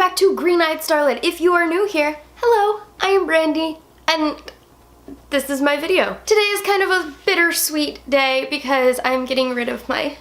back to Green-Eyed Starlet. If you are new here, hello, I am Brandy, and this is my video. Today is kind of a bittersweet day because I'm getting rid of my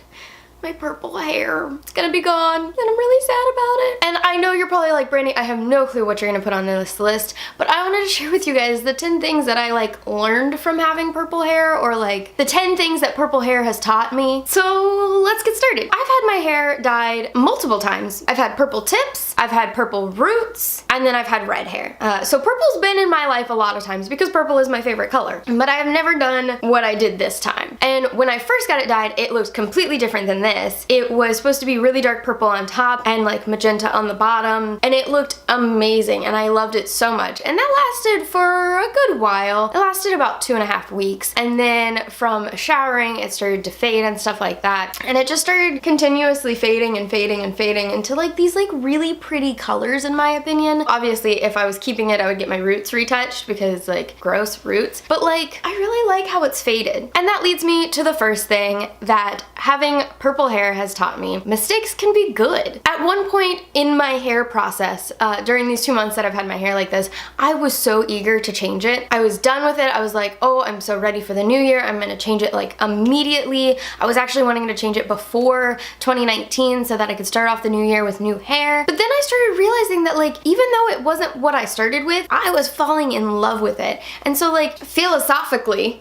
purple hair. It's gonna be gone, and I'm really sad about it. And I know you're probably like, Brandy, I have no clue what you're gonna put on this list, but I wanted to share with you guys the 10 things that I learned from having purple hair, or the 10 things that purple hair has taught me. So let's get started. I've had my hair dyed multiple times. I've had purple tips, I've had purple roots, and then I've had red hair. So purple's been in my life a lot of times because purple is my favorite color, but I have never done what I did this time. And when I first got it dyed, it looked completely different than this. It was supposed to be really dark purple on top and magenta on the bottom, and it looked amazing and I loved it so much. And that lasted for a good while. It lasted about 2.5 weeks, and then from showering it started to fade and stuff like that, and it just started continuously fading and fading and fading into these really pretty colors, in my opinion. Obviously if I was keeping it I would get my roots retouched because gross roots, but I really like how it's faded. And that leads me to the first thing that having purple hair has taught me. Mistakes can be good. At one point in my hair process, during these 2 months that I've had my hair like this, I was so eager to change it. I was done with it. I was like, oh, I'm so ready for the new year. I'm gonna change it immediately. I was actually wanting to change it before 2019 so that I could start off the new year with new hair. But then I started realizing that even though it wasn't what I started with, I was falling in love with it. And so philosophically,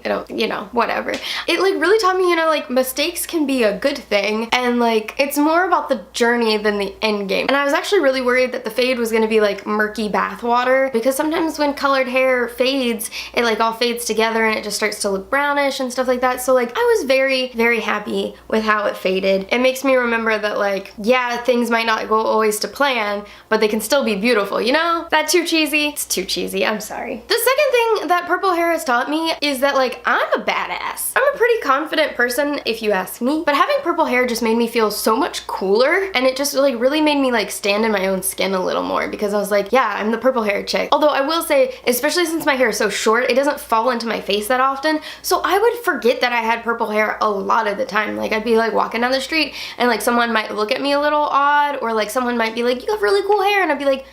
whatever. It really taught me, mistakes can be a good thing, and it's more about the journey than the end game. And I was actually really worried that the fade was gonna be murky bath water, because sometimes when colored hair fades, it all fades together and it just starts to look brownish and stuff like that. So I was very, very happy with how it faded. It makes me remember that yeah, things might not go always to plan, but they can still be beautiful, you know? That too cheesy? It's too cheesy, I'm sorry. The second thing that purple hair has taught me is that I'm a badass. I'm a pretty confident person if you ask me, but having purple hair just made me feel so much cooler, and it just really made me stand in my own skin a little more, because I was yeah, I'm the purple hair chick. Although I will say, especially since my hair is so short, it doesn't fall into my face that often, so I would forget that I had purple hair a lot of the time. I'd be walking down the street and someone might look at me a little odd, or someone might be you have really cool hair, and I'd be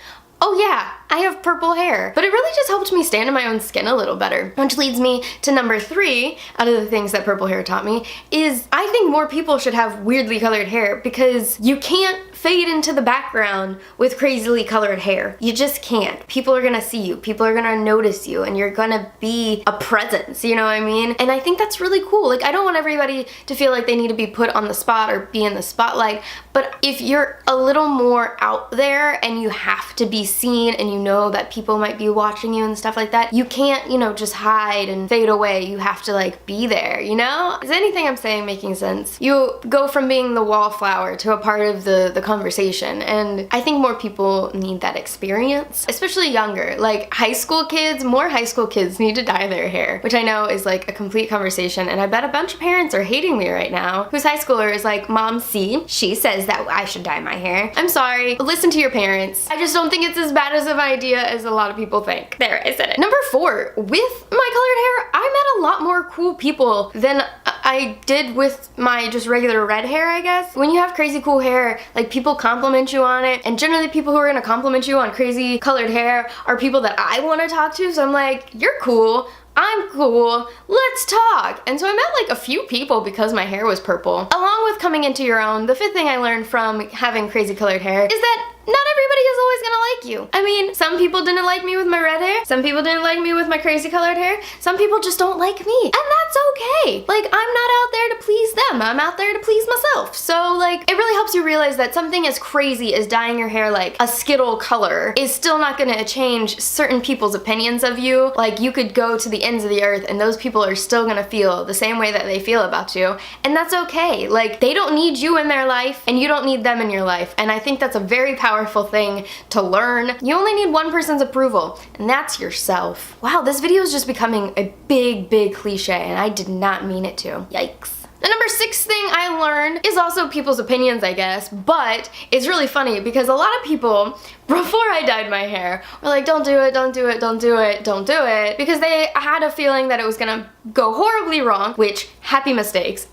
oh yeah, I have purple hair. But it really just helped me stand in my own skin a little better. Which leads me to number 3 out of the things that purple hair taught me is I think more people should have weirdly colored hair, because you can't fade into the background with crazily colored hair. You just can't. People are gonna see you, people are gonna notice you, and you're gonna be a presence, you know what I mean? And I think that's really cool. I don't want everybody to feel like they need to be put on the spot or be in the spotlight, but if you're a little more out there and you have to be seen and you know that people might be watching you and stuff like that, you can't, just hide and fade away. You have to be there, you know? Is anything I'm saying making sense? You go from being the wallflower to a part of the conversation, and I think more people need that experience, especially younger. High school kids, more high school kids need to dye their hair, which I know is a complete conversation, and I bet a bunch of parents are hating me right now whose high schooler is Mom, see, she says that I should dye my hair. I'm sorry, listen to your parents. I just don't think it's as bad as of an idea as a lot of people think. There, I said it. Number 4, with my colored hair, I met a lot more cool people than I did with my just regular red hair, I guess. When you have crazy cool hair, people compliment you on it, and generally people who are gonna compliment you on crazy colored hair are people that I want to talk to, so I'm you're cool, I'm cool, let's talk. And so I met a few people because my hair was purple. Along with coming into your own, the 5th thing I learned from having crazy colored hair is that not everybody is always gonna like you. I mean, some people didn't like me with my red hair, some people didn't like me with my crazy colored hair, some people just don't like me, and that's okay. I'm not out there to please them, I'm out there to please myself. So it really helps you realize that something as crazy as dyeing your hair a Skittle color is still not gonna change certain people's opinions of you. You could go to the ends of the earth and those people are still gonna feel the same way that they feel about you, and that's okay. They don't need you in their life, and you don't need them in your life, and I think that's a very powerful thing to learn. You only need one person's approval, and that's yourself. Wow, this video is just becoming a big cliche, and I did not mean it to. Yikes. The number 6 thing I learned is also people's opinions, I guess, but it's really funny because a lot of people, before I dyed my hair, were don't do it, don't do it, don't do it, don't do it, because they had a feeling that it was gonna go horribly wrong, which, happy mistakes.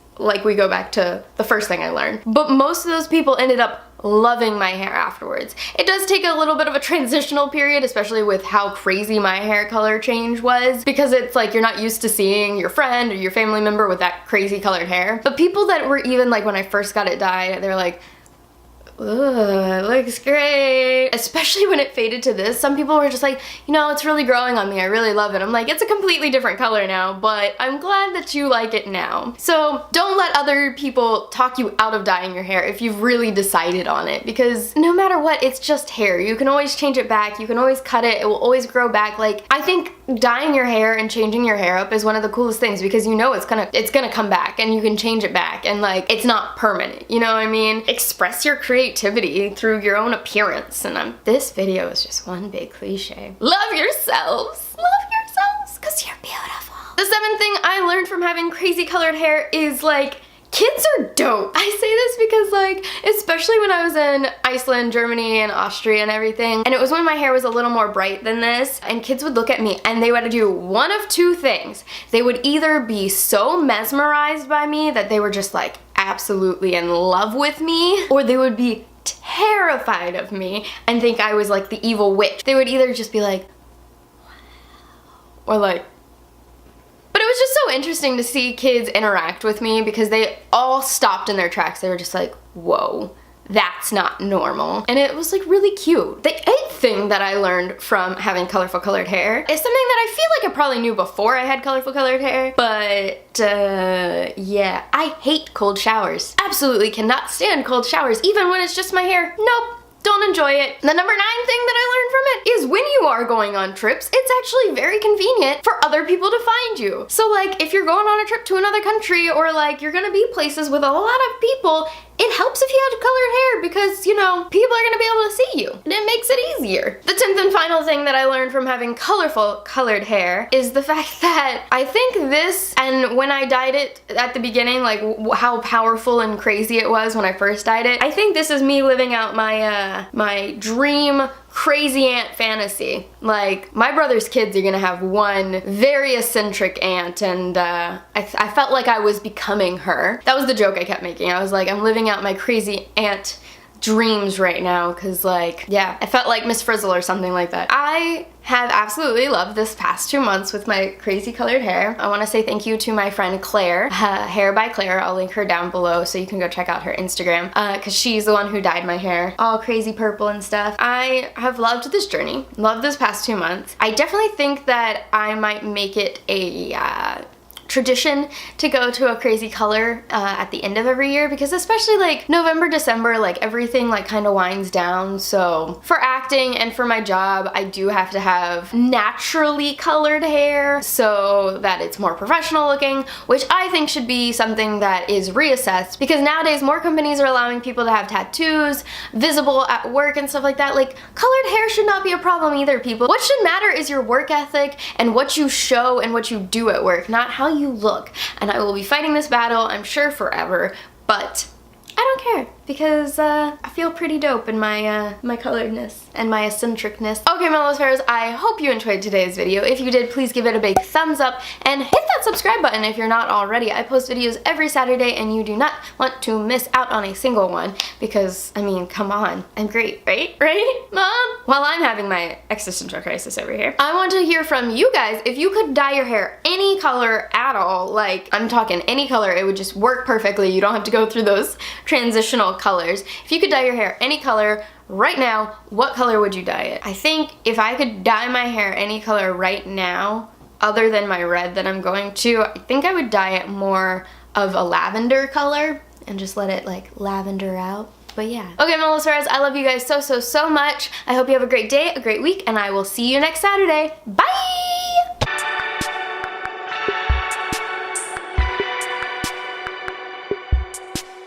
We go back to the first thing I learned. But most of those people ended up loving my hair afterwards. It does take a little bit of a transitional period, especially with how crazy my hair color change was, because it's like you're not used to seeing your friend or your family member with that crazy colored hair. But people that were even like when I first got it dyed, they're like, ugh, it looks great. Especially when it faded to this. Some people were just like, you know, it's really growing on me. I really love it. I'm like, it's a completely different color now, but I'm glad that you like it now. So don't let other people talk you out of dyeing your hair if you've really decided on it, because no matter what, it's just hair. You can always change it back. You can always cut it. It will always grow back. Like, I think dyeing your hair and changing your hair up is one of the coolest things, because you know it's gonna come back and you can change it back, and like, it's not permanent, you know what I mean? Express your creativity through your own appearance, and this video is just one big cliche. Love yourselves! Love yourselves, cause you're beautiful. The 7th thing I learned from having crazy colored hair is like, kids are dope. I say this because like, especially when I was in Iceland, Germany, and Austria and everything, and it was when my hair was a little more bright than this, and kids would look at me and they would do one of two things. They would either be so mesmerized by me that they were just like absolutely in love with me, or they would be terrified of me and think I was like the evil witch. They would either just be like, wow, or like, but it was just so interesting to see kids interact with me, because they all stopped in their tracks. They were just like, whoa, that's not normal. And it was like really cute. The 8th thing that I learned from having colorful colored hair is something that I feel like I probably knew before I had colorful colored hair, but yeah, I hate cold showers. Absolutely cannot stand cold showers, even when it's just my hair. Nope. Don't enjoy it. The number 9 thing that I learned from it is when you are going on trips, it's actually very convenient for other people to find you. So like, if you're going on a trip to another country, or like you're gonna be places with a lot of people, it helps if you have colored hair, because, you know, people are gonna be able to see you, and it makes it easier. The 10th and final thing that I learned from having colorful colored hair is the fact that I think this, and when I dyed it at the beginning, like how powerful and crazy it was when I first dyed it, I think this is me living out my my dream crazy aunt fantasy. Like, my brother's kids are gonna have one very eccentric aunt, and I felt like I was becoming her. That was the joke I kept making. I was like, I'm living out my crazy aunt dreams right now, because like, yeah, I felt like Miss Frizzle or something like that. I have absolutely loved this past 2 months with my crazy colored hair. I want to say thank you to my friend Claire, Hair by Claire. I'll link her down below so you can go check out her Instagram, because she's the one who dyed my hair all crazy purple and stuff. I have loved this journey, loved this past 2 months. I definitely think that I might make it a tradition to go to a crazy color at the end of every year, because especially like November, December, like everything like kind of winds down. So for acting and for my job, I do have to have naturally colored hair so that it's more professional looking, which I think should be something that is reassessed, because nowadays more companies are allowing people to have tattoos visible at work and stuff like that. Like, colored hair should not be a problem either, people. What should matter is your work ethic and what you show and what you do at work, not how you look. And I will be fighting this battle, I'm sure, forever, but I don't care, because I feel pretty dope in my my coloredness and my eccentricness. Okay, my little sparrows, I hope you enjoyed today's video. If you did, please give it a big thumbs up and hit that subscribe button if you're not already. I post videos every Saturday, and you do not want to miss out on a single one, because, I mean, come on, I'm great, right? Right, Mom? While I'm having my existential crisis over here, I want to hear from you guys. If you could dye your hair any color at all, like, I'm talking any color, it would just work perfectly. You don't have to go through those transitional colors. If you could dye your hair any color right now, what color would you dye it? I think if I could dye my hair any color right now, other than my red that I'm going to, I think I would dye it more of a lavender color and just let it like lavender out. But yeah. Okay, my little stars, I love you guys so much. I hope you have a great day, a great week, and I will see you next Saturday. Bye!